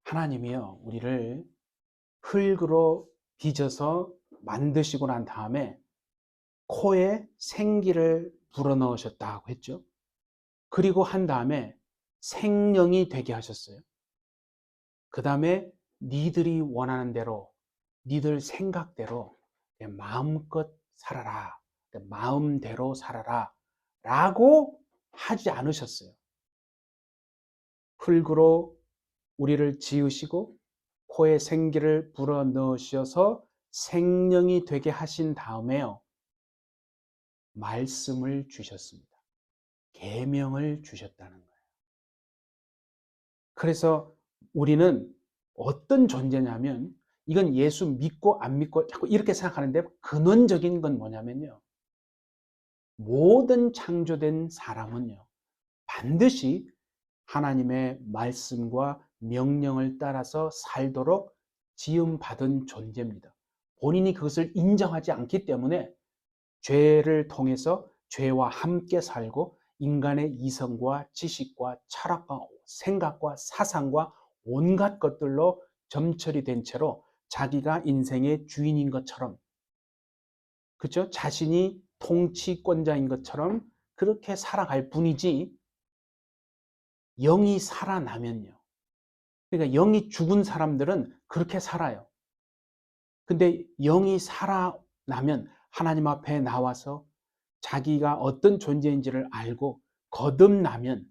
하나님이요, 우리를 흙으로 빚어서 만드시고 난 다음에 코에 생기를 불어넣으셨다고 했죠. 그리고 한 다음에 생명이 되게 하셨어요. 그 다음에 니들이 원하는 대로, 니들 생각대로 마음껏 살아라, 마음대로 살아라 라고 하지 않으셨어요. 흙으로 우리를 지으시고 코에 생기를 불어넣으셔서 생명이 되게 하신 다음에요, 말씀을 주셨습니다. 계명을 주셨다는 거예요. 그래서 우리는 어떤 존재냐면, 이건 예수 믿고 안 믿고 자꾸 이렇게 생각하는데, 근원적인 건 뭐냐면요, 모든 창조된 사람은요 반드시 하나님의 말씀과 명령을 따라서 살도록 지음받은 존재입니다. 본인이 그것을 인정하지 않기 때문에 죄를 통해서 죄와 함께 살고 인간의 이성과 지식과 철학과 생각과 사상과 온갖 것들로 점철이 된 채로 자기가 인생의 주인인 것처럼, 그렇죠? 자신이 통치권자인 것처럼 그렇게 살아갈 뿐이지, 영이 살아나면요, 그러니까 영이 죽은 사람들은 그렇게 살아요. 근데 영이 살아나면 하나님 앞에 나와서 자기가 어떤 존재인지를 알고 거듭나면,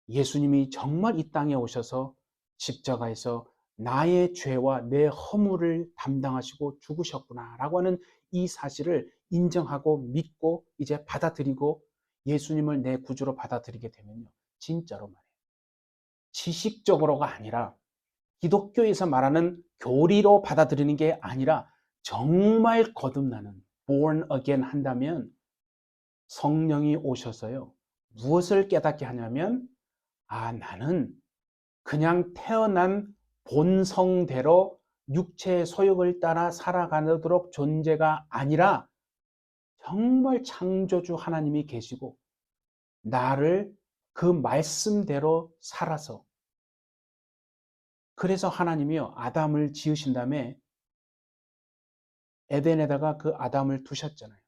예수님이 정말 이 땅에 오셔서 십자가에서 나의 죄와 내 허물을 담당하시고 죽으셨구나 라고 하는 이 사실을 인정하고 믿고 이제 받아들이고 예수님을 내 구주로 받아들이게 되면요, 진짜로 말해요, 지식적으로가 아니라, 기독교에서 말하는 교리로 받아들이는 게 아니라, 정말 거듭나는 born again 한다면 성령이 오셔서요, 무엇을 깨닫게 하냐면, 나는 그냥 태어난 본성대로 육체의 소욕을 따라 살아가도록 존재가 아니라, 정말 창조주 하나님이 계시고 나를 그 말씀대로 살아서, 그래서 하나님이요, 아담을 지으신 다음에 에덴에다가 그 아담을 두셨잖아요.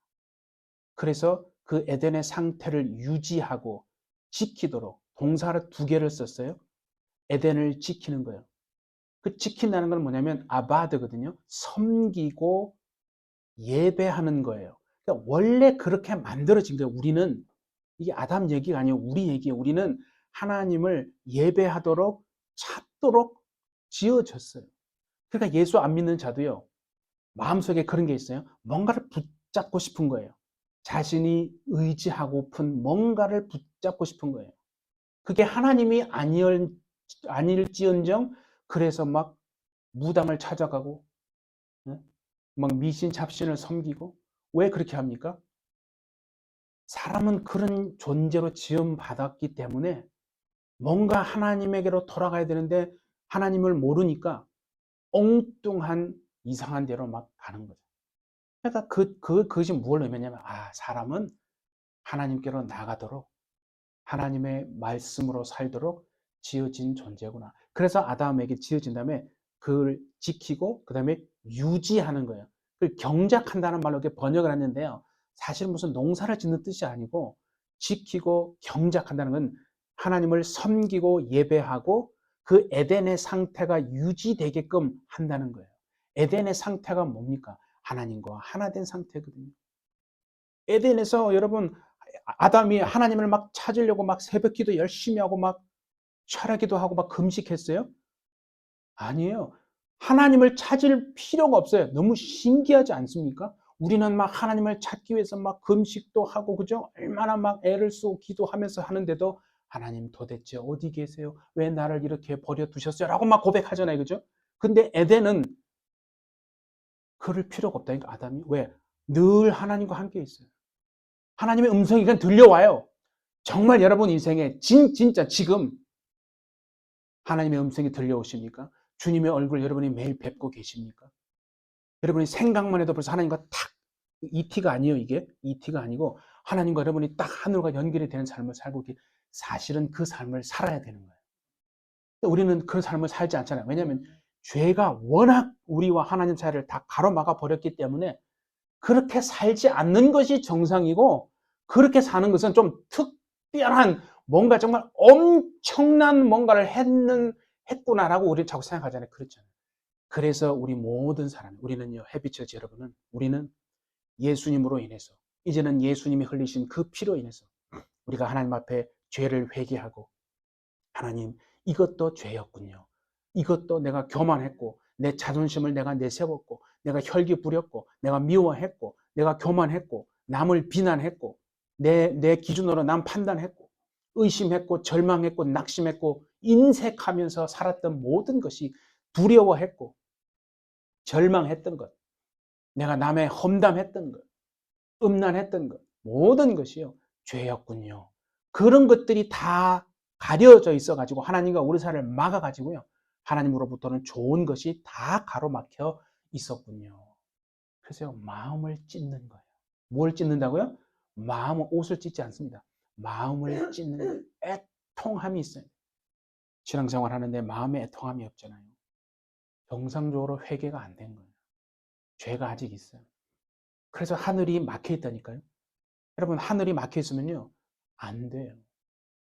그래서 그 에덴의 상태를 유지하고 지키도록 동사를 두 개를 썼어요. 에덴을 지키는 거예요. 그 지킨다는 건 뭐냐면 아바드거든요. 섬기고 예배하는 거예요. 그러니까 원래 그렇게 만들어진 거예요. 우리는, 이게 아담 얘기가 아니에요. 우리 얘기예요. 우리는 하나님을 예배하도록 찾도록 지어졌어요. 그러니까 예수 안 믿는 자도요, 마음속에 그런 게 있어요. 뭔가를 붙잡고 싶은 거예요. 자신이 의지하고픈 뭔가를 붙잡고 싶은 거예요. 그게 하나님이 아닐지언정, 그래서 막 무당을 찾아가고 막 미신 잡신을 섬기고. 왜 그렇게 합니까? 사람은 그런 존재로 지음받았기 때문에 뭔가 하나님에게로 돌아가야 되는데 하나님을 모르니까 엉뚱한 이상한 데로 막 가는 거죠. 그러니까 그것이 뭘 의미하냐면, 사람은 하나님께로 나가도록, 하나님의 말씀으로 살도록 지어진 존재구나. 그래서 아담에게 지어진 다음에 그걸 지키고 그 다음에 유지하는 거예요. 그걸 경작한다는 말로 이렇게 번역을 했는데요, 사실 무슨 농사를 짓는 뜻이 아니고, 지키고 경작한다는 건 하나님을 섬기고 예배하고 그 에덴의 상태가 유지되게끔 한다는 거예요. 에덴의 상태가 뭡니까? 하나님과 하나 된 상태거든요. 에덴에서 여러분, 아담이 하나님을 막 찾으려고 막 새벽기도 열심히 하고 막 철야기도 하고 막 금식했어요? 아니에요. 하나님을 찾을 필요가 없어요. 너무 신기하지 않습니까? 우리는 막 하나님을 찾기 위해서 막 금식도 하고, 그죠? 얼마나 막 애를 쓰고 기도하면서 하는데도, 하나님 도대체 어디 계세요? 왜 나를 이렇게 버려두셨어요? 라고 막 고백하잖아요. 그죠? 근데 에덴은 그럴 필요가 없다니까, 아담이. 왜? 늘 하나님과 함께 있어요. 하나님의 음성이 그냥 들려와요. 정말 여러분 인생에 진짜 지금 하나님의 음성이 들려오십니까? 주님의 얼굴 여러분이 매일 뵙고 계십니까? 여러분이 생각만 해도 벌써 하나님과 탁, 이티가 아니에요, 이게. 이티가 아니고 하나님과 여러분이 딱 하늘과 연결이 되는 삶을 살고, 사실은 그 삶을 살아야 되는 거예요. 우리는 그런 삶을 살지 않잖아요. 왜냐하면 죄가 워낙 우리와 하나님 사이를 다 가로막아 버렸기 때문에 그렇게 살지 않는 것이 정상이고, 그렇게 사는 것은 좀 특별한 뭔가 정말 엄청난 뭔가를 했구나라고 우리는 자꾸 생각하잖아요. 그렇잖아요. 그래서 우리 모든 사람, 우리는요, 해피처치 여러분은, 우리는 예수님으로 인해서, 이제는 예수님이 흘리신 그 피로 인해서 우리가 하나님 앞에 죄를 회개하고, 하나님, 이것도 죄였군요. 이것도 내가 교만했고, 내 자존심을 내가 내세웠고, 내가 혈기 부렸고, 내가 미워했고, 내가 교만했고, 남을 비난했고, 내 기준으로 남 판단했고, 의심했고, 절망했고, 낙심했고, 인색하면서 살았던 모든 것이 두려워했고, 절망했던 것, 내가 남의 험담했던 것, 음란했던 것, 모든 것이요, 죄였군요. 그런 것들이 다 가려져 있어가지고 하나님과 우리 사이를 막아가지고요, 하나님으로부터는 좋은 것이 다 가로막혀 있었군요. 그래서 마음을 찢는 거예요. 뭘 찢는다고요? 마음은 옷을 찢지 않습니다. 마음을 찢는 거예요. 애통함이 있어요. 신앙생활 하는데 마음에 애통함이 없잖아요. 정상적으로 회개가 안 된 거예요. 죄가 아직 있어요. 그래서 하늘이 막혀 있다니까요. 여러분, 하늘이 막혀 있으면요, 안 돼요.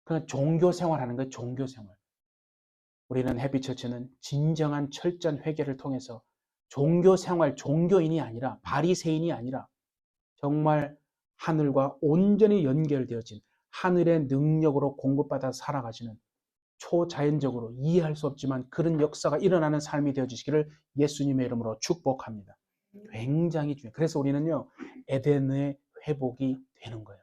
그냥 종교 생활하는 거예요. 종교 생활. 우리는 해피처치는 진정한 철저한 회개를 통해서 종교 생활, 종교인이 아니라, 바리새인이 아니라 정말 하늘과 온전히 연결되어진, 하늘의 능력으로 공급받아 살아가시는, 초자연적으로 이해할 수 없지만 그런 역사가 일어나는 삶이 되어주시기를 예수님의 이름으로 축복합니다. 굉장히 중요해요. 그래서 우리는요, 에덴의 회복이 되는 거예요.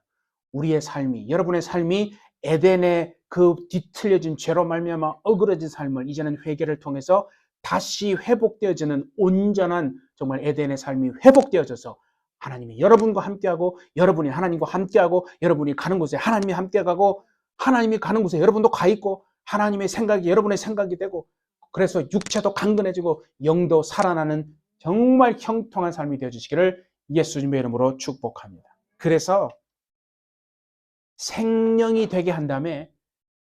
우리의 삶이, 여러분의 삶이 에덴의 그 뒤틀려진 죄로 말미암아 어그러진 삶을 이제는 회개를 통해서 다시 회복되어지는 온전한 정말 에덴의 삶이 회복되어져서 하나님이 여러분과 함께하고, 여러분이 하나님과 함께하고, 여러분이 가는 곳에 하나님이 함께가고, 하나님이 가는 곳에 여러분도 가 있고, 하나님의 생각이 여러분의 생각이 되고, 그래서 육체도 강건해지고 영도 살아나는 정말 형통한 삶이 되어주시기를 예수님의 이름으로 축복합니다. 그래서 생명이 되게 한 다음에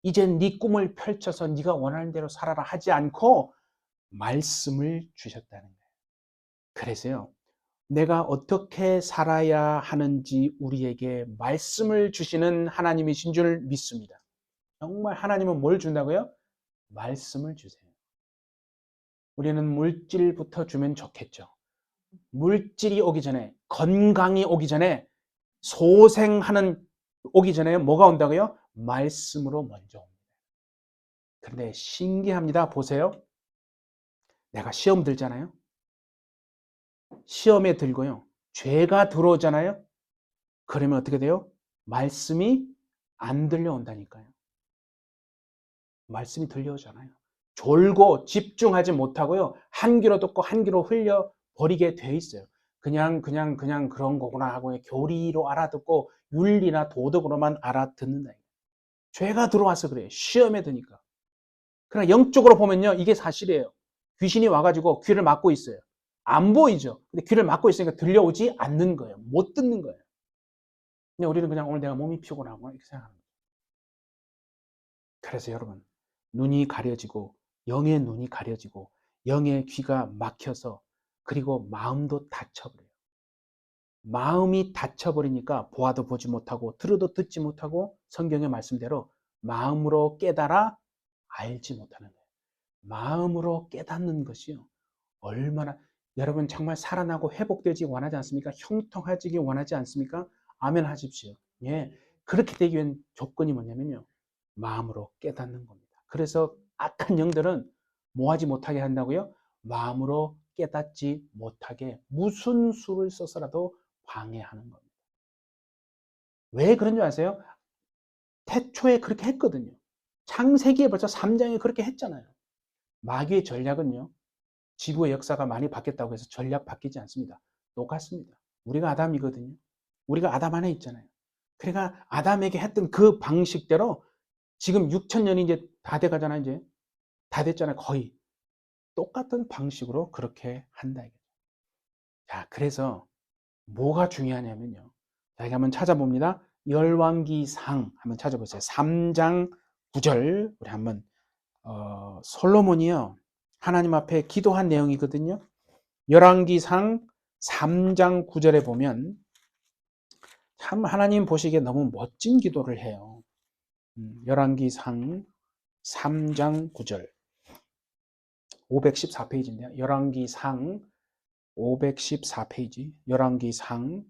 이제 네 꿈을 펼쳐서 네가 원하는 대로 살아라 하지 않고 말씀을 주셨다는 거예요. 그래서요, 내가 어떻게 살아야 하는지 우리에게 말씀을 주시는 하나님이신 줄 믿습니다. 정말 하나님은 뭘 준다고요? 말씀을 주세요. 우리는 물질부터 주면 좋겠죠. 물질이 오기 전에, 건강이 오기 전에, 소생하는 오기 전에 뭐가 온다고요? 말씀으로 먼저 옵니다. 그런데 신기합니다. 보세요. 내가 시험 들잖아요. 시험에 들고요, 죄가 들어오잖아요. 그러면 어떻게 돼요? 말씀이 안 들려온다니까요. 말씀이 들려오잖아요. 졸고 집중하지 못하고요, 한 귀로 듣고 한 귀로 흘려버리게 돼 있어요. 그냥 그런 거구나 하고 교리로 알아듣고 윤리나 도덕으로만 알아듣는다. 죄가 들어와서 그래요. 시험에 드니까. 그러나 영적으로 보면요, 이게 사실이에요. 귀신이 와가지고 귀를 막고 있어요. 안 보이죠. 근데 귀를 막고 있으니까 들려오지 않는 거예요. 못 듣는 거예요. 근데 우리는 그냥 오늘 내가 몸이 피곤하구나 이렇게 생각합니다. 그래서 여러분, 눈이 가려지고, 영의 눈이 가려지고, 영의 귀가 막혀서, 그리고 마음도 닫혀버려요. 마음이 닫혀버리니까 보아도 보지 못하고 들어도 듣지 못하고 성경의 말씀대로 마음으로 깨달아 알지 못하는 거예요. 마음으로 깨닫는 것이요, 얼마나, 여러분 정말 살아나고 회복되지 원하지 않습니까? 형통해지기 원하지 않습니까? 아멘 하십시오. 예, 그렇게 되기 위한 조건이 뭐냐면요, 마음으로 깨닫는 겁니다. 그래서 악한 영들은 뭐 하지 못하게 한다고요? 마음으로 깨닫지 못하게 무슨 수를 써서라도 방해하는 겁니다. 왜 그런 줄 아세요? 태초에 그렇게 했거든요. 창세기에 벌써 3장에 그렇게 했잖아요. 마귀의 전략은요, 지구의 역사가 많이 바뀌었다고 해서 전략 바뀌지 않습니다. 똑같습니다. 우리가 아담이거든요. 우리가 아담 안에 있잖아요. 그러니까 아담에게 했던 그 방식대로 지금 6,000년이 이제 다 돼가잖아요. 이제 다 됐잖아요. 거의 똑같은 방식으로 그렇게 한다. 자, 그래서 뭐가 중요하냐면요, 자, 이거 한번 찾아봅니다. 열왕기상 한번 찾아보세요. 3장 9절 우리 한번 솔로몬이요, 하나님 앞에 기도한 내용이거든요. 열왕기상 3장 9절에 보면 참 하나님 보시기에 너무 멋진 기도를 해요. 열왕기상 3장 9절 514페이지인데요. 열왕기상 514페이지 열왕기상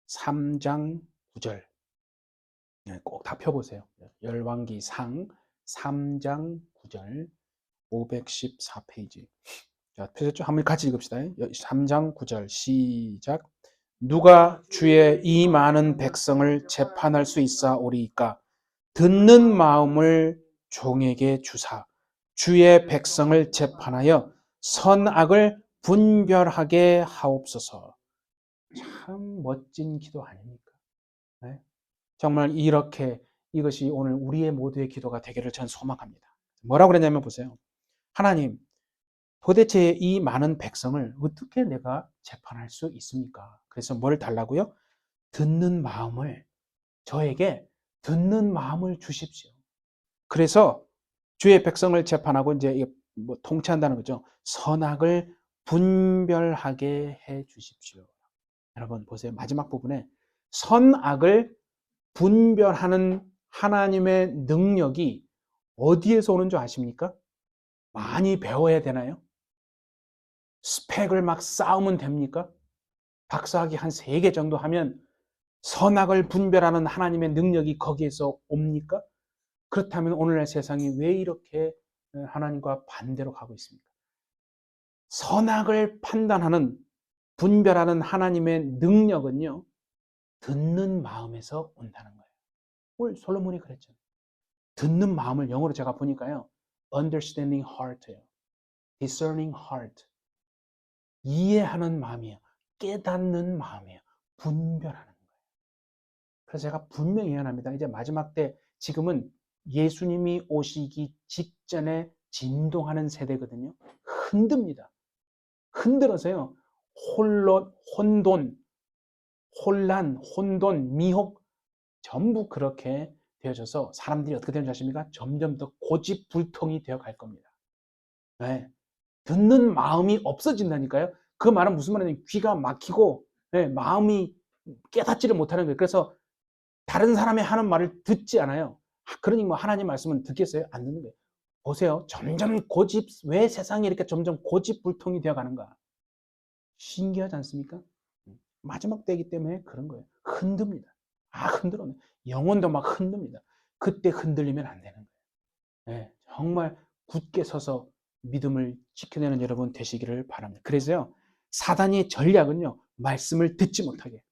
3장 9절 꼭 다 펴보세요. 열왕기상 3장 9절 514페이지. 자, 펴셨죠? 한번 같이 읽읍시다. 3장 9절 시작. 누가 주의 이 많은 백성을 재판할 수 있사오리이까? 듣는 마음을 종에게 주사 주의 백성을 재판하여 선악을 분별하게 하옵소서. 참 멋진 기도 아닙니까? 네? 정말 이렇게 이것이 오늘 우리의 모두의 기도가 되기를 전 소망합니다. 뭐라고 그랬냐면 보세요. 하나님, 도대체 이 많은 백성을 어떻게 내가 재판할 수 있습니까? 그래서 뭘 달라고요? 듣는 마음을, 저에게 듣는 마음을 주십시오. 그래서 주의 백성을 재판하고 이제 뭐 통치한다는 거죠. 선악을 분별하게 해 주십시오. 여러분 보세요. 마지막 부분에 선악을 분별하는 하나님의 능력이 어디에서 오는 줄 아십니까? 많이 배워야 되나요? 스펙을 막 쌓으면 됩니까? 박사학위 한 3개 정도 하면 선악을 분별하는 하나님의 능력이 거기에서 옵니까? 그렇다면 오늘날 세상이 왜 이렇게 하나님과 반대로 가고 있습니까? 선악을 판단하는, 분별하는 하나님의 능력은요, 듣는 마음에서 온다는 거예요. 오늘 솔로몬이 그랬죠. 듣는 마음을 영어로 제가 보니까요, understanding heart예요. discerning heart. 이해하는 마음이에요. 깨닫는 마음이에요. 분별하는 거예요. 그래서 제가 분명히 예언합니다. 이제 마지막 때, 지금은 예수님이 오시기 직전에 진동하는 세대거든요. 흔듭니다. 흔들어서요. 혼돈, 혼란, 혼돈, 미혹 전부 그렇게 되어져서 사람들이 어떻게 되는지 아십니까? 점점 더 고집불통이 되어 갈 겁니다. 네. 듣는 마음이 없어진다니까요. 그 말은 무슨 말이냐면 귀가 막히고 네, 마음이 깨닫지를 못하는 거예요. 그래서 다른 사람이 하는 말을 듣지 않아요. 그러니 뭐 하나님 말씀은 듣겠어요? 안 듣는 거예요. 보세요. 점점 왜 세상이 이렇게 점점 고집불통이 되어 가는가? 신기하지 않습니까? 마지막 때이기 때문에 그런 거예요. 흔듭니다. 흔들어. 영혼도 막 흔듭니다. 그때 흔들리면 안 되는 거예요. 네, 정말 굳게 서서 믿음을 지켜내는 여러분 되시기를 바랍니다. 그래서요, 사단의 전략은요, 말씀을 듣지 못하게.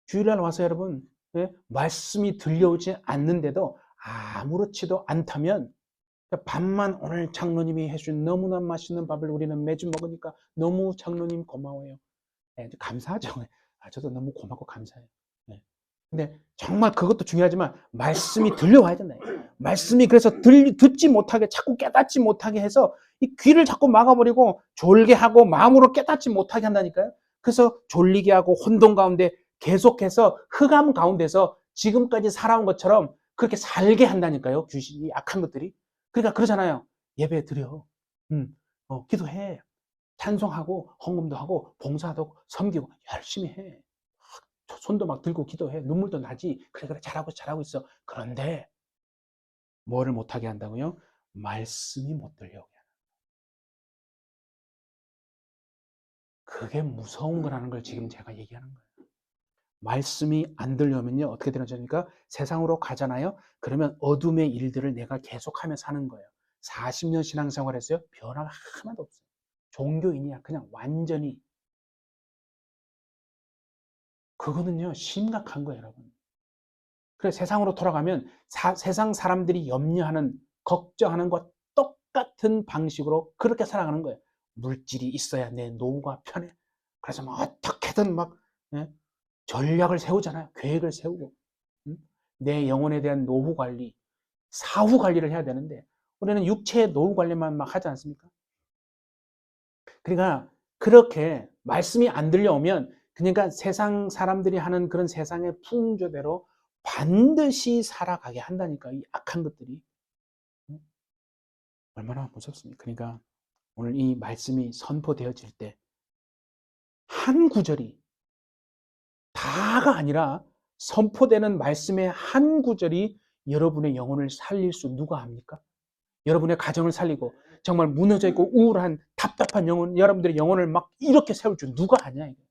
주일날 와서 여러분, 네, 말씀이 들려오지 않는데도 아무렇지도 않다면, 밥만 오늘 장로님이 해준 너무나 맛있는 밥을 우리는 매주 먹으니까 너무 장로님 고마워요. 네, 감사하죠. 저도 너무 고맙고 감사해요. 네. 근데 정말 그것도 중요하지만 말씀이 들려와야 된다. 말씀이 그래서 듣지 못하게 자꾸 깨닫지 못하게 해서 이 귀를 자꾸 막아버리고 졸게 하고 마음으로 깨닫지 못하게 한다니까요. 그래서 졸리게 하고 혼돈 가운데 계속해서 흑암 가운데서 지금까지 살아온 것처럼 그렇게 살게 한다니까요. 귀신이 악한 것들이. 그러니까 그러잖아요. 예배 드려. 기도해. 찬송하고 헌금도 하고 봉사도 하고 섬기고 열심히 해. 손도 막 들고 기도해. 눈물도 나지. 그래 잘하고 있어. 그런데 뭐를 못하게 한다고요? 말씀이 못 들려오게 하는. 그게 무서운 거라는 걸 지금 제가 얘기하는 거예요. 말씀이 안 들려오면요 어떻게 되는 거니까 세상으로 가잖아요. 그러면 어둠의 일들을 내가 계속하며 사는 거예요. 40년 신앙생활했어요. 변화가 하나도 없어요. 종교인이야. 그냥 완전히. 그거는요 심각한 거예요, 여러분. 그래 세상으로 돌아가면 세상 사람들이 염려하는 걱정하는 것 똑같은 방식으로 그렇게 살아가는 거예요. 물질이 있어야 내 노후가 편해. 그래서 뭐 어떻게든 막 예? 전략을 세우잖아요. 계획을 세우고 내 영혼에 대한 노후 관리, 사후 관리를 해야 되는데 우리는 육체의 노후 관리만 막 하지 않습니까? 그러니까 그렇게 말씀이 안 들려오면 그러니까 세상 사람들이 하는 그런 세상의 풍조대로 반드시 살아가게 한다니까 이 악한 것들이. 얼마나 무섭습니까? 그러니까 오늘 이 말씀이 선포되어질 때 한 구절이 다가 아니라 선포되는 말씀의 한 구절이 여러분의 영혼을 살릴 수 누가 합니까? 여러분의 가정을 살리고 정말 무너져 있고 우울한 답답한 영혼, 여러분들의 영혼을 막 이렇게 세울 줄 누가 아냐 이거.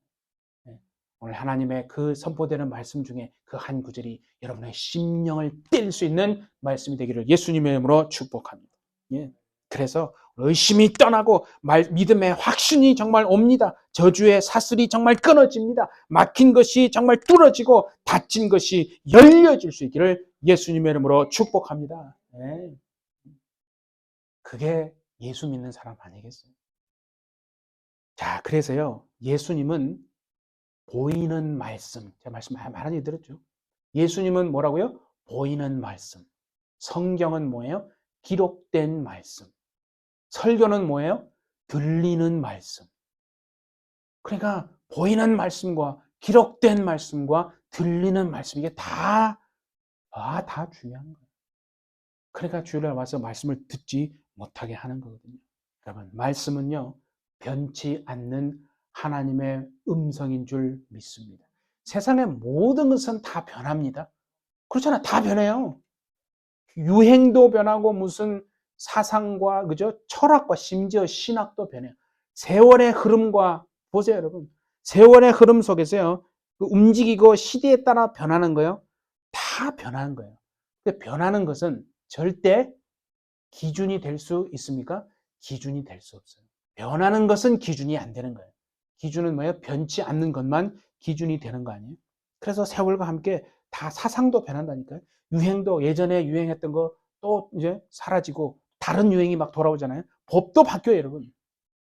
네. 오늘 하나님의 그 선포되는 말씀 중에 그 한 구절이 여러분의 심령을 때릴 수 있는 말씀이 되기를 예수님의 이름으로 축복합니다. 예. 그래서 의심이 떠나고 믿음의 확신이 정말 옵니다. 저주의 사슬이 정말 끊어집니다. 막힌 것이 정말 뚫어지고 닫힌 것이 열려질 수 있기를 예수님의 이름으로 축복합니다. 네. 그게 예수 믿는 사람 아니겠어요? 자, 그래서요, 예수님은 보이는 말씀, 제가 말씀 많이 들었죠? 예수님은 뭐라고요? 보이는 말씀. 성경은 뭐예요? 기록된 말씀. 설교는 뭐예요? 들리는 말씀. 그러니까 보이는 말씀과 기록된 말씀과 들리는 말씀, 이게 다 중요한 거예요. 그러니까 주일날 와서 말씀을 듣지 못하게 하는 거거든요. 여러분, 말씀은요, 변치 않는 하나님의 음성인 줄 믿습니다. 세상의 모든 것은 다 변합니다. 그렇잖아, 다 변해요. 유행도 변하고 무슨 사상과 그죠? 철학과 심지어 신학도 변해요. 세월의 흐름과 보세요, 여러분. 세월의 흐름 속에서요. 그 움직이고 시대에 따라 변하는 거요. 다 변하는 거예요. 근데 변하는 것은 절대 기준이 될 수 있습니까? 기준이 될 수 없어요. 변하는 것은 기준이 안 되는 거예요. 기준은 뭐예요? 변치 않는 것만 기준이 되는 거 아니에요? 그래서 세월과 함께 다 사상도 변한다니까요. 유행도 예전에 유행했던 거 또 이제 사라지고 다른 유행이 막 돌아오잖아요. 법도 바뀌어요, 여러분.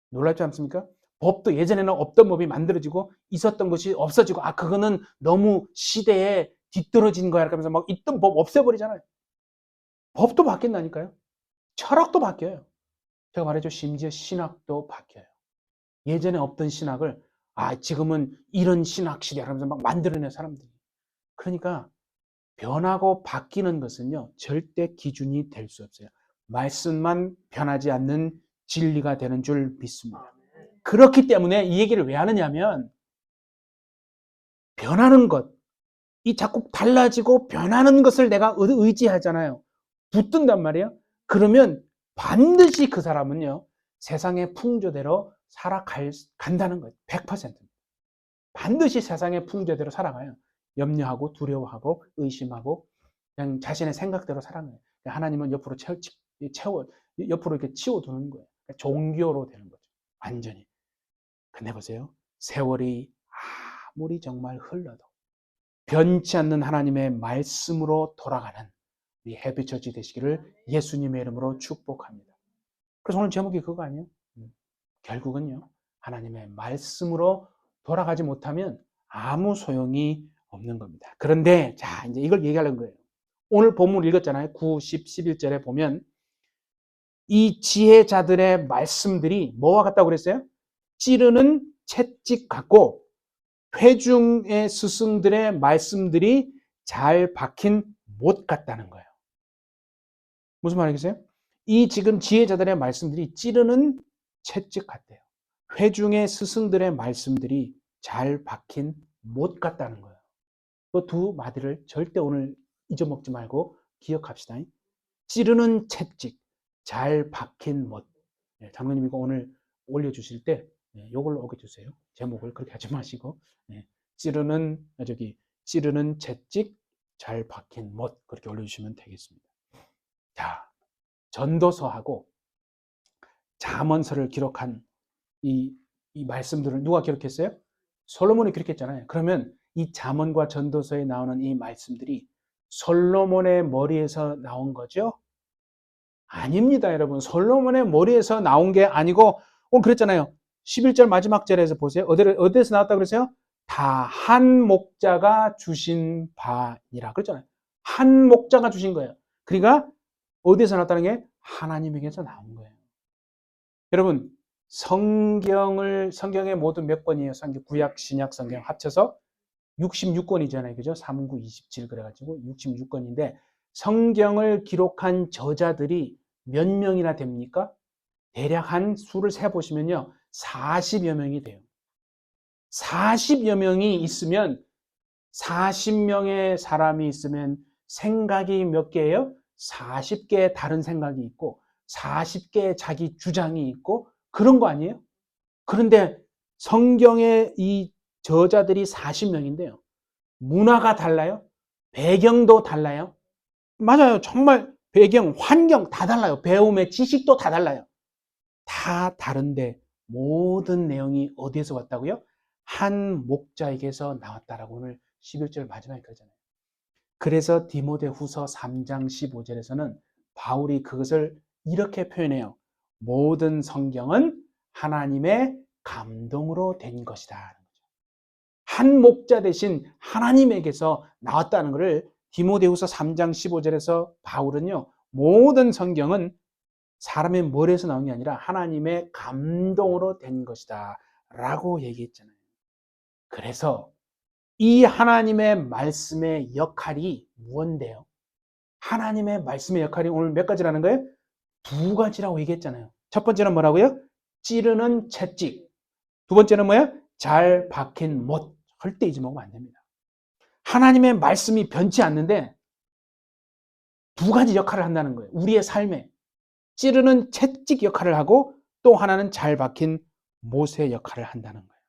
놀랍지 않습니까? 법도 예전에는 없던 법이 만들어지고 있었던 것이 없어지고, 아, 그거는 너무 시대에 뒤떨어진 거야. 그러면서 막 있던 법 없애버리잖아요. 법도 바뀐다니까요. 철학도 바뀌어요. 제가 말했죠. 심지어 신학도 바뀌어요. 예전에 없던 신학을, 아, 지금은 이런 신학 시대야. 그러면서 막 만들어낸 사람들이. 그러니까 변하고 바뀌는 것은요, 절대 기준이 될 수 없어요. 말씀만 변하지 않는 진리가 되는 줄 믿습니다. 그렇기 때문에 이 얘기를 왜 하느냐면, 변하는 것, 이 자꾸 달라지고 변하는 것을 내가 의지하잖아요. 붙든단 말이에요. 그러면 반드시 그 사람은요, 세상의 풍조대로 살아간다는 거예요. 100%. 반드시 세상의 풍조대로 살아가요. 염려하고 두려워하고 의심하고 그냥 자신의 생각대로 살아가요. 하나님은 옆으로 옆으로 이렇게 치워두는 거예요. 종교로 되는 거죠. 완전히. 근데 보세요. 세월이 아무리 정말 흘러도 변치 않는 하나님의 말씀으로 돌아가는 우리 해피처치 되시기를 예수님의 이름으로 축복합니다. 그래서 오늘 제목이 그거 아니에요? 결국은요, 하나님의 말씀으로 돌아가지 못하면 아무 소용이 없는 겁니다. 그런데, 자, 이제 이걸 얘기하려는 거예요. 오늘 본문 읽었잖아요. 9, 10, 11절에 보면, 이 지혜자들의 말씀들이 뭐와 같다고 그랬어요? 찌르는 채찍 같고, 회중의 스승들의 말씀들이 잘 박힌 못 같다는 거예요. 무슨 말이겠어요? 이 지금 지혜자들의 말씀들이 찌르는 채찍 같대요. 회중의 스승들의 말씀들이 잘 박힌 못 같다는 거예요. 그 두 마디를 절대 오늘 잊어먹지 말고 기억합시다. 찌르는 채찍, 잘 박힌 못. 네, 장로님 이거 오늘 올려주실 때 이걸로 어겨주세요. 제목을 그렇게 하지 마시고 찌르는 채찍, 잘 박힌 못 그렇게 올려주시면 되겠습니다. 자, 전도서하고 잠언서를 기록한 이 말씀들을 누가 기록했어요? 솔로몬이 기록했잖아요. 그러면 이 잠언과 전도서에 나오는 이 말씀들이 솔로몬의 머리에서 나온 거죠? 아닙니다, 여러분. 솔로몬의 머리에서 나온 게 아니고 오늘 그랬잖아요. 11절 마지막 절에서 보세요. 어디에서 나왔다고 그랬어요? 다 한 목자가 주신 바니라 그랬잖아요. 한 목자가 주신 거예요. 그러니까 어디에서 나왔다는 게 하나님에게서 나온 거예요. 여러분, 성경의 모두 몇 권이에요? 구약, 신약 성경 합쳐서 66권이잖아요. 그죠? 3, 9, 27 그래가지고 66권인데 성경을 기록한 저자들이 몇 명이나 됩니까? 대략 한 수를 세보시면요. 40여 명이 돼요. 40여 명이 있으면 40명의 사람이 있으면 생각이 몇 개예요? 40개의 다른 생각이 있고 40개의 자기 주장이 있고 그런 거 아니에요? 그런데 성경의 이 저자들이 40명인데요. 문화가 달라요. 배경도 달라요. 맞아요. 정말 배경, 환경 다 달라요. 배움의 지식도 다 달라요. 다 다른데 모든 내용이 어디에서 왔다고요? 한 목자에게서 나왔다라고 오늘 11절 마지막에 그러잖아요. 그래서 디모데후서 3장 15절에서는 바울이 그것을 이렇게 표현해요. 모든 성경은 하나님의 감동으로 된 것이다. 한 목자 대신 하나님에게서 나왔다는 것을 디모데후서 3장 15절에서 바울은요. 모든 성경은 사람의 머리에서 나온 게 아니라 하나님의 감동으로 된 것이다 라고 얘기했잖아요. 그래서 이 하나님의 말씀의 역할이 무엇인데요? 하나님의 말씀의 역할이 오늘 몇 가지라는 거예요? 두 가지라고 얘기했잖아요. 첫 번째는 뭐라고요? 찌르는 채찍. 두 번째는 뭐야? 잘 박힌 못. 절대 잊어먹으면 안 됩니다. 하나님의 말씀이 변치 않는데 두 가지 역할을 한다는 거예요. 우리의 삶에. 찌르는 채찍 역할을 하고 또 하나는 잘 박힌 못의 역할을 한다는 거예요.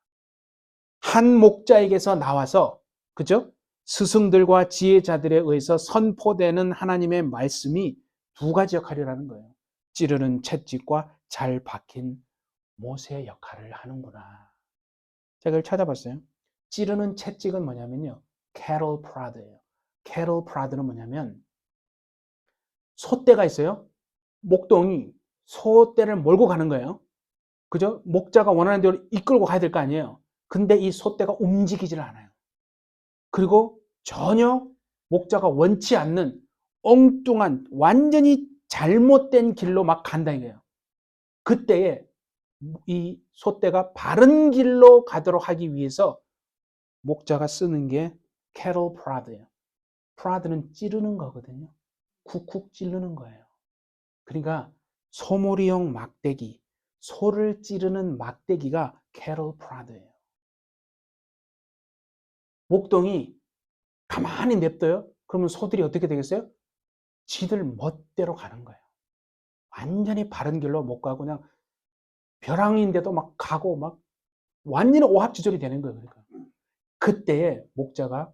한 목자에게서 나와서 그죠? 스승들과 지혜자들에 의해서 선포되는 하나님의 말씀이 두 가지 역할이라는 거예요. 찌르는 채찍과 잘 박힌 못의 역할을 하는구나. 제가 이걸 찾아봤어요. 찌르는 채찍은 뭐냐면요. cattle prod예요. cattle prod는 뭐냐면 소떼가 있어요. 목동이 소떼를 몰고 가는 거예요. 그죠? 목자가 원하는 대로 이끌고 가야 될 거 아니에요. 근데 이 소떼가 움직이지를 않아요. 그리고 전혀 목자가 원치 않는 엉뚱한 완전히 잘못된 길로 막 간다 이거예요. 그때에 이 소떼가 바른 길로 가도록 하기 위해서 목자가 쓰는 게 cattle prod예요. prod는 찌르는 거거든요. 쿡쿡 찌르는 거예요. 그러니까 소몰이용 막대기, 소를 찌르는 막대기가 cattle prod예요. 목동이 가만히 냅둬요. 그러면 소들이 어떻게 되겠어요? 지들 멋대로 가는 거예요. 완전히 바른 길로 못 가고 그냥 벼랑인데도 막 가고 막 완전히 오합지졸이 되는 거예요. 그러니까 그때에 목자가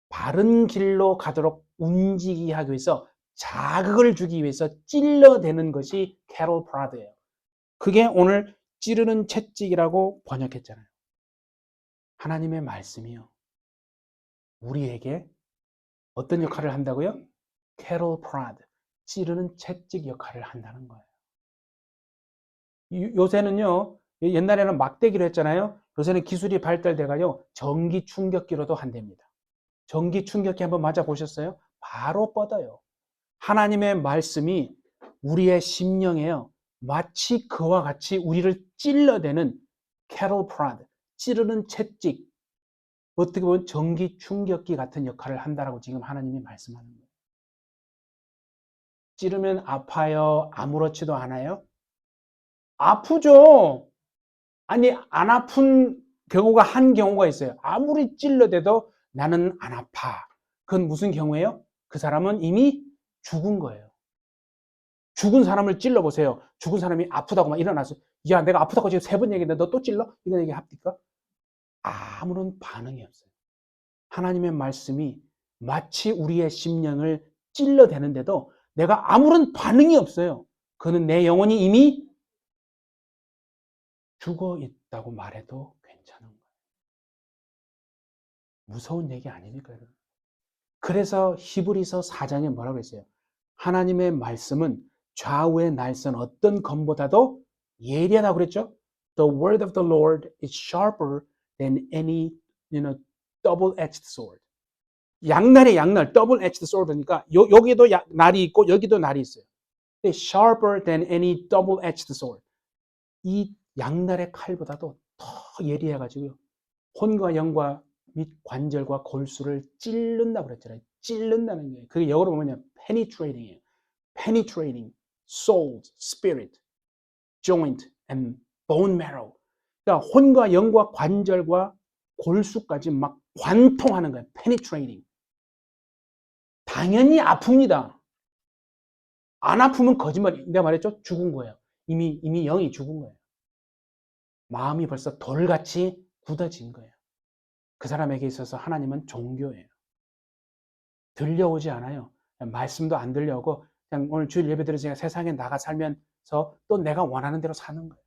바른 길로 가도록 움직이게 하기 위해서 자극을 주기 위해서 찔러대는 것이 캐롤 프라드예요. 그게 오늘 찌르는 채찍이라고 번역했잖아요. 하나님의 말씀이요. 우리에게 어떤 역할을 한다고요? 캐롤 프라드, 찌르는 채찍 역할을 한다는 거예요. 요새는요, 옛날에는 막대기로 했잖아요. 요새는 기술이 발달돼가지고 전기 충격기로도 한답니다. 전기 충격기 한번 맞아보셨어요? 바로 뻗어요. 하나님의 말씀이 우리의 심령에요. 마치 그와 같이 우리를 찔러대는 캐롤 프라드, 찌르는 채찍, 어떻게 보면 전기 충격기 같은 역할을 한다라고 지금 하나님이 말씀하는 거예요. 찌르면 아파요? 아무렇지도 않아요? 아프죠. 아니 안 아픈 경우가 한 경우가 있어요. 아무리 찔러대도 나는 안 아파. 그건 무슨 경우예요? 그 사람은 이미 죽은 거예요. 죽은 사람을 찔러보세요. 죽은 사람이 아프다고 막 일어나서 야 내가 아프다고 지금 3번 얘기했는데 너 또 찔러? 이런 얘기 합니까? 아무런 반응이 없어요. 하나님의 말씀이 마치 우리의 심령을 찔러대는데도 내가 아무런 반응이 없어요. 그는 내 영혼이 이미 죽어 있다고 말해도 괜찮은 거예요. 무서운 얘기 아닙니까, 여러분? 그래서 히브리서 4장에 뭐라고 했어요? 하나님의 말씀은 좌우의 날선 어떤 검보다도 예리하다고 그랬죠? The word of the Lord is sharper than any, double-edged sword. 양날의 양날, double-edged sword니까 여기도 날이 있고 여기도 날이 있어요. Sharper than any double-edged sword. 이 양날의 칼보다도 더 예리해가지고요. 혼과 영과 및 관절과 골수를 찔른다고 그랬잖아요. 찔른다는 거예요. 그게 영어로 보면 penetrating이에요. penetrating. soul, spirit, joint, and bone marrow. 그러니까 혼과 영과 관절과 골수까지 막 관통하는 거예요. penetrating. 당연히 아픕니다. 안 아프면 거짓말. 내가 말했죠? 죽은 거예요. 이미 영이 죽은 거예요. 마음이 벌써 돌같이 굳어진 거예요. 그 사람에게 있어서 하나님은 종교예요. 들려오지 않아요. 말씀도 안 들려오고 그냥 오늘 주일 예배 드려서 세상에 나가 살면서 또 내가 원하는 대로 사는 거예요.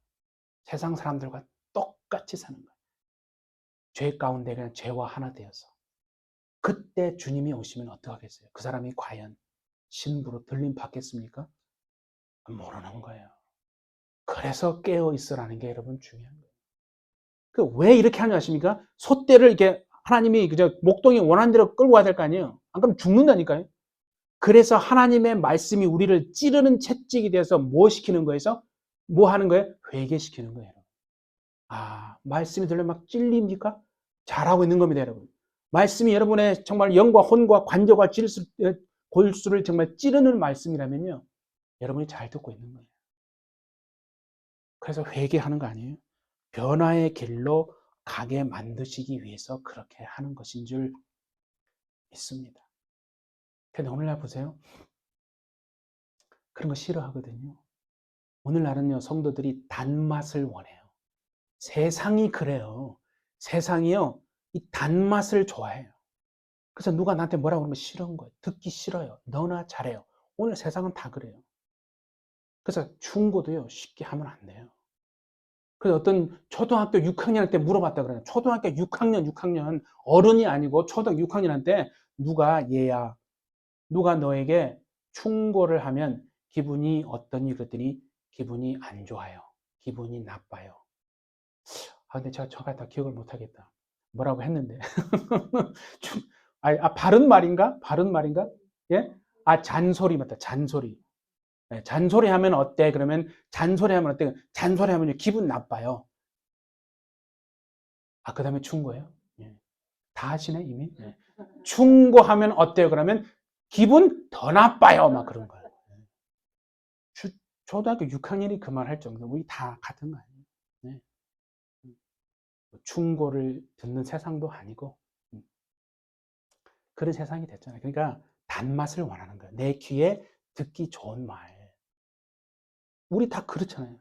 세상 사람들과 똑같이 사는 거예요. 죄 가운데 그냥 죄와 하나 되어서. 그때 주님이 오시면 어떡하겠어요? 그 사람이 과연 신부로 들림 받겠습니까? 모르는 거예요. 그래서 깨어 있으라는 게 여러분 중요한 거예요. 왜 이렇게 하냐 아십니까? 소떼를 이렇게 하나님이 그저 목동이 원하는 대로 끌고 가야 될 거 아니에요? 안 그러면 죽는다니까요. 그래서 하나님의 말씀이 우리를 찌르는 채찍이 돼서 뭐 시키는 거에서 뭐 하는 거예요? 회개시키는 거예요. 아, 말씀이 들려 막 찔립니까? 잘하고 있는 겁니다, 여러분. 말씀이 여러분의 정말 영과 혼과 관절과 골수를 정말 찌르는 말씀이라면요, 여러분이 잘 듣고 있는 거예요. 그래서 회개하는 거 아니에요? 변화의 길로 가게 만드시기 위해서 그렇게 하는 것인 줄 믿습니다. 근데 오늘날 보세요. 그런 거 싫어하거든요. 오늘날은요, 성도들이 단맛을 원해요. 세상이 그래요. 세상이요, 이 단맛을 좋아해요. 그래서 누가 나한테 뭐라고 그러면 싫은 거예요. 듣기 싫어요. 너나 잘해요. 오늘 세상은 다 그래요. 그래서 충고도요, 쉽게 하면 안 돼요. 그래서 어떤 초등학교 6학년 때 물어봤다 그래요. 초등학교 6학년, 어른이 아니고 초등학교 6학년한테 누가 얘야, 누가 너에게 충고를 하면 기분이 어떠니? 그랬더니 기분이 안 좋아요. 기분이 나빠요. 아, 근데 제가 다 기억을 못 하겠다. 뭐라고 했는데. 바른 말인가? 바른 말인가? 예? 아, 잔소리 맞다. 잔소리. 네, 잔소리 하면 어때? 그러면 잔소리 하면 어때? 잔소리 하면 기분 나빠요. 아, 그 다음에 충고예요? 예. 다 하시네, 이미? 예. 충고하면 어때요? 그러면 기분 더 나빠요. 막 그런 거예요. 초등학교 6학년이 그 말 할 정도. 우리 다 같은 거 아니에요. 네. 충고를 듣는 세상도 아니고, 그런 세상이 됐잖아요. 그러니까 단맛을 원하는 거예요. 내 귀에 듣기 좋은 말. 우리 다 그렇잖아요.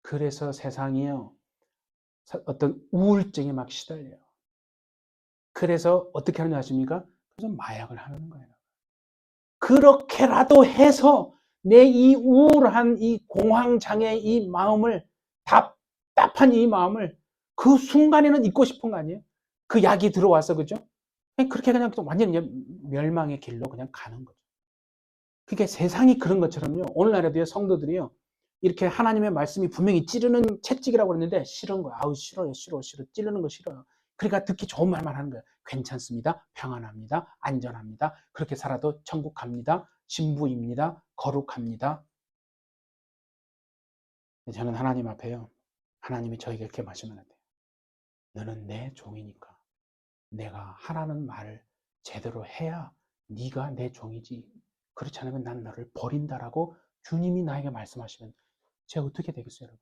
그래서 세상이요, 어떤 우울증에 막 시달려요. 그래서 어떻게 하느냐 아십니까? 그래서 마약을 하는 거예요. 그렇게라도 해서 내 이 우울한 이 공황장애 이 마음을, 답답한 이 마음을 그 순간에는 잊고 싶은 거 아니에요? 그 약이 들어와서, 그죠? 그렇게 그냥 완전 멸망의 길로 그냥 가는 거죠. 그게 세상이 그런 것처럼요, 오늘날에도 성도들이요, 이렇게 하나님의 말씀이 분명히 찌르는 채찍이라고 그랬는데 싫은 거야. 아우, 싫어요. 찌르는 거 싫어요. 그러니까 듣기 좋은 말만 하는 거예요. 괜찮습니다. 평안합니다. 안전합니다. 그렇게 살아도 천국 갑니다. 신부입니다. 거룩합니다. 저는 하나님 앞에요, 하나님이 저에게 이렇게 말씀하는데, 너는 내 종이니까 내가 하라는 말을 제대로 해야 네가 내 종이지, 그렇지 않으면 난 너를 버린다라고 주님이 나에게 말씀하시면 제가 어떻게 되겠어요, 여러분?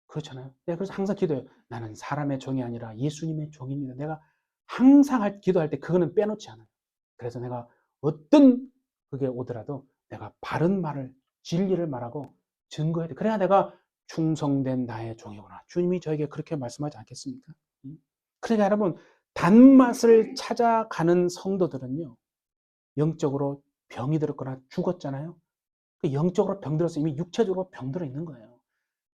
그렇잖아요. 내가 그래서 항상 기도해요. 나는 사람의 종이 아니라 예수님의 종입니다. 내가 항상 기도할 때 그거는 빼놓지 않아요. 그래서 내가 어떤 그게 오더라도 내가 바른 말을, 진리를 말하고 증거해야 돼. 그래야 내가 충성된 나의 종이구나. 주님이 저에게 그렇게 말씀하지 않겠습니까? 그러니까 여러분, 단맛을 찾아가는 성도들은요, 영적으로 병이 들었거나 죽었잖아요. 그 영적으로 병들어서 이미 육체적으로 병들어 있는 거예요.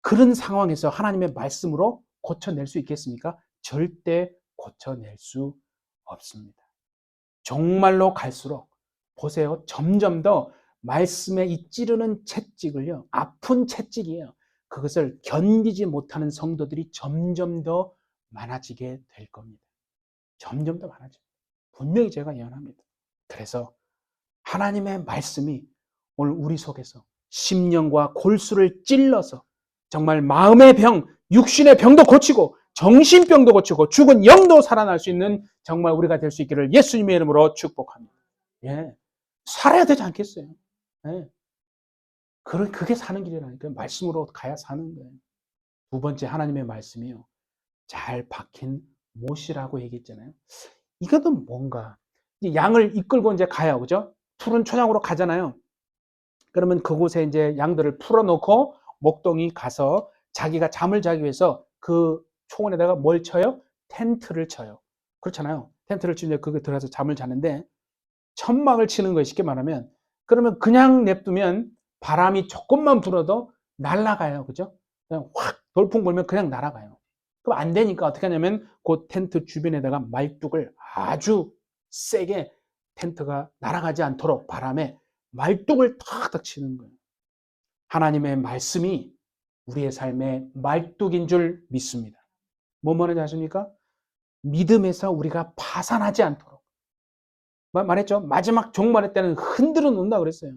그런 상황에서 하나님의 말씀으로 고쳐낼 수 있겠습니까? 절대 고쳐낼 수 없습니다. 정말로 갈수록 보세요. 점점 더 말씀의 이 찌르는 채찍을요, 아픈 채찍이에요. 그것을 견디지 못하는 성도들이 점점 더 많아지게 될 겁니다. 점점 더 많아집니다. 분명히 제가 예언합니다. 그래서 하나님의 말씀이 오늘 우리 속에서 심령과 골수를 찔러서 정말 마음의 병, 육신의 병도 고치고 정신병도 고치고 죽은 영도 살아날 수 있는 정말 우리가 될 수 있기를 예수님의 이름으로 축복합니다. 예, 살아야 되지 않겠어요? 예. 그게 사는 길이라니까요. 말씀으로 가야 사는 거예요. 두 번째 하나님의 말씀이요. 잘 박힌 못이라고 얘기했잖아요. 이것은 뭔가 이제 양을 이끌고 이제 가요, 그죠? 푸른 초장으로 가잖아요. 그러면 그곳에 이제 양들을 풀어놓고 목동이 가서 자기가 잠을 자기 위해서 그 초원에다가 뭘 쳐요? 텐트를 쳐요. 그렇잖아요. 텐트를 치는데 그게 들어가서 잠을 자는데 천막을 치는 거예요. 쉽게 말하면. 그러면 그냥 냅두면 바람이 조금만 불어도 날아가요. 그죠? 그냥 확 돌풍 불면 그냥 날아가요. 그럼 안 되니까 어떻게 하냐면 그 텐트 주변에다가 말뚝을 아주 세게 텐트가 날아가지 않도록 바람에 말뚝을 탁탁 치는 거예요. 하나님의 말씀이 우리의 삶의 말뚝인 줄 믿습니다. 뭐 말인지 아십니까? 믿음에서 우리가 파산하지 않도록. 말했죠? 마지막 종말의 때는 흔들어 놓는다 그랬어요.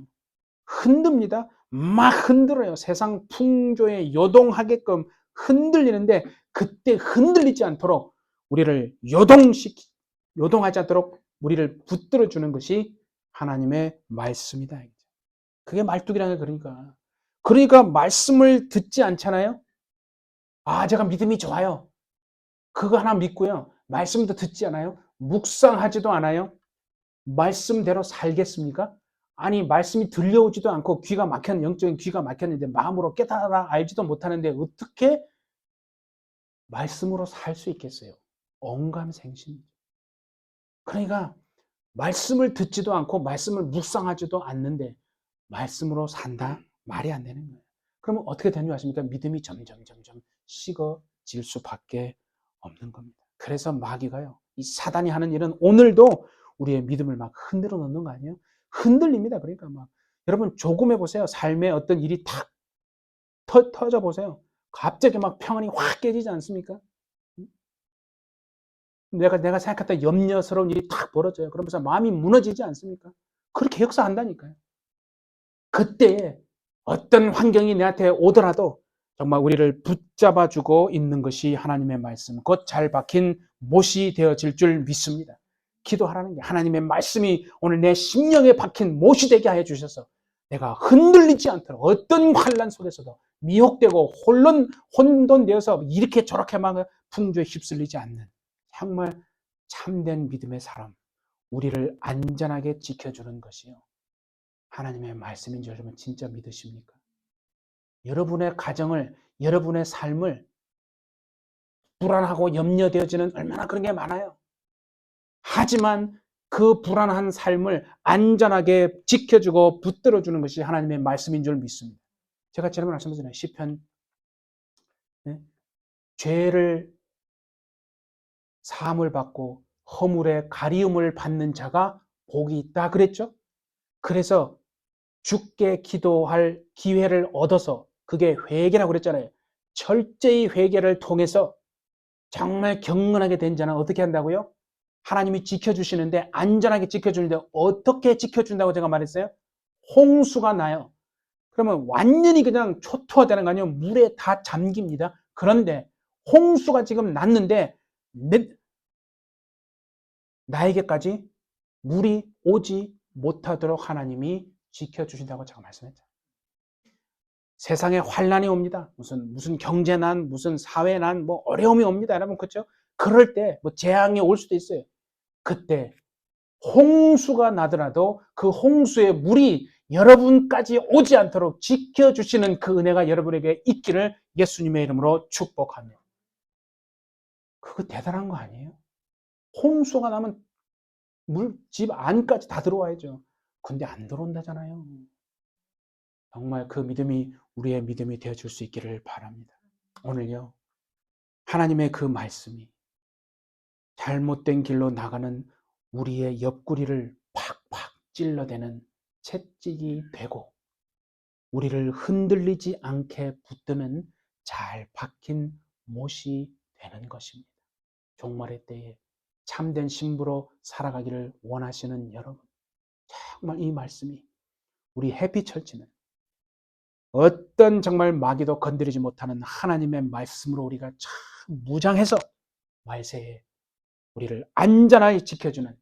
흔듭니다. 막 흔들어요. 세상 풍조에 요동하게끔 흔들리는데 그때 흔들리지 않도록 우리를 요동하지 않도록 우리를 붙들어 주는 것이 하나님의 말씀이다. 그게 말뚝이라는 거예요. 그러니까 말씀을 듣지 않잖아요. 아, 제가 믿음이 좋아요. 그거 하나 믿고요. 말씀도 듣지 않아요. 묵상하지도 않아요. 말씀대로 살겠습니까? 아니, 말씀이 들려오지도 않고 영적인 귀가 막혔는데 마음으로 깨달아 알지도 못하는데 어떻게 말씀으로 살 수 있겠어요? 언감생심. 그러니까 말씀을 듣지도 않고 말씀을 묵상하지도 않는데 말씀으로 산다? 말이 안 되는 거예요. 그러면 어떻게 되는 줄 아십니까? 믿음이 점점 식어질 수밖에 없는 겁니다. 그래서 마귀가요, 이 사단이 하는 일은 오늘도 우리의 믿음을 막 흔들어 놓는 거 아니에요? 흔들립니다. 그러니까 막 여러분 조금 해보세요. 삶에 어떤 일이 탁 터져 보세요. 갑자기 막 평안이 확 깨지지 않습니까? 내가 생각했던 염려스러운 일이 탁 벌어져요. 그러면서 마음이 무너지지 않습니까? 그렇게 역사한다니까요. 그때에 어떤 환경이 내한테 오더라도 정말 우리를 붙잡아주고 있는 것이 하나님의 말씀, 곧 잘 박힌 못이 되어질 줄 믿습니다. 기도하라는 게 하나님의 말씀이 오늘 내 심령에 박힌 못이 되게 하여 주셔서 내가 흔들리지 않도록 어떤 환란 속에서도 미혹되고 혼돈되어서 이렇게 저렇게 막 풍조에 휩쓸리지 않는 정말 참된 믿음의 사람, 우리를 안전하게 지켜주는 것이요. 하나님의 말씀인 줄 여러분 진짜 믿으십니까? 여러분의 가정을, 여러분의 삶을 불안하고 염려되어지는 얼마나 그런 게 많아요. 하지만 그 불안한 삶을 안전하게 지켜주고 붙들어주는 것이 하나님의 말씀인 줄 믿습니다. 제가 지난번에 말씀드렸잖아요. 시편, 네? 죄를 사함을 받고 허물의 가리움을 받는 자가 복이 있다 그랬죠. 그래서 주께 기도할 기회를 얻어서 그게 회개라고 그랬잖아요. 철저히 회개를 통해서 정말 경건하게 된 자는 어떻게 한다고요? 하나님이 지켜주시는데 안전하게 지켜주는데 어떻게 지켜준다고 제가 말했어요? 홍수가 나요. 그러면 완전히 그냥 초토화되는 거 아니에요? 물에 다 잠깁니다. 그런데 홍수가 지금 났는데 나에게까지 물이 오지 못하도록 하나님이 지켜주신다고 제가 말씀했죠. 세상에 환란이 옵니다. 무슨 경제난, 무슨 사회난, 뭐 어려움이 옵니다. 여러분, 그렇죠? 그럴 때 뭐 재앙이 올 수도 있어요. 그때 홍수가 나더라도 그 홍수의 물이 여러분까지 오지 않도록 지켜주시는 그 은혜가 여러분에게 있기를 예수님의 이름으로 축복하며. 그거 대단한 거 아니에요? 홍수가 나면 집 안까지 다 들어와야죠. 근데 안 들어온다잖아요. 정말 그 믿음이 우리의 믿음이 되어줄 수 있기를 바랍니다. 오늘요, 하나님의 그 말씀이 잘못된 길로 나가는 우리의 옆구리를 팍팍 찔러대는 채찍이 되고 우리를 흔들리지 않게 붙드는 잘 박힌 못이 되는 것입니다. 종말의 때에 참된 신부로 살아가기를 원하시는 여러분, 정말 이 말씀이 우리 해피철치는 어떤 정말 마귀도 건드리지 못하는 하나님의 말씀으로 우리가 참 무장해서 말세에 우리를 안전하게 지켜주는,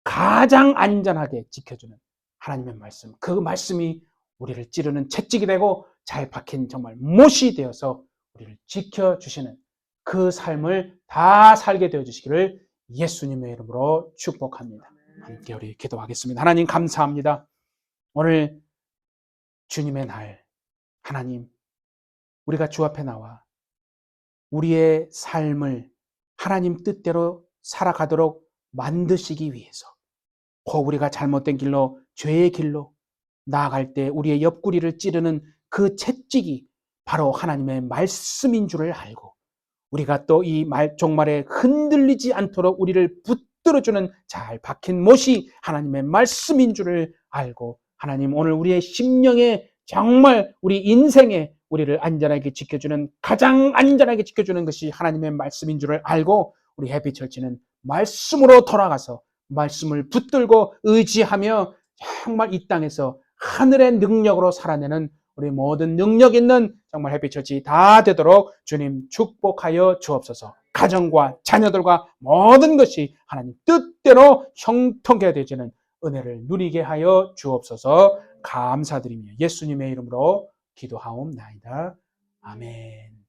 가장 안전하게 지켜주는 하나님의 말씀, 그 말씀이 우리를 찌르는 채찍이 되고 잘 박힌 정말 못이 되어서 우리를 지켜주시는 그 삶을 다 살게 되어주시기를 예수님의 이름으로 축복합니다. 함께 우리 기도하겠습니다. 하나님 감사합니다. 오늘 주님의 날, 하나님, 우리가 주 앞에 나와 우리의 삶을 하나님 뜻대로 살아가도록 만드시기 위해서 혹 우리가 잘못된 길로, 죄의 길로 나아갈 때 우리의 옆구리를 찌르는 그 채찍이 바로 하나님의 말씀인 줄을 알고 우리가 또 이 종말에 흔들리지 않도록 우리를 붙들어주는 잘 박힌 못이 하나님의 말씀인 줄을 알고 하나님 오늘 우리의 심령에 정말 우리 인생에 우리를 안전하게 지켜주는 가장 안전하게 지켜주는 것이 하나님의 말씀인 줄을 알고 우리 해피처치는 말씀으로 돌아가서 말씀을 붙들고 의지하며 정말 이 땅에서 하늘의 능력으로 살아내는 우리 모든 능력 있는 정말 해피처치 다 되도록 주님 축복하여 주옵소서. 가정과 자녀들과 모든 것이 하나님 뜻대로 형통하게 되지는 은혜를 누리게 하여 주옵소서. 감사드리며 예수님의 이름으로 기도하옵나이다. 아멘.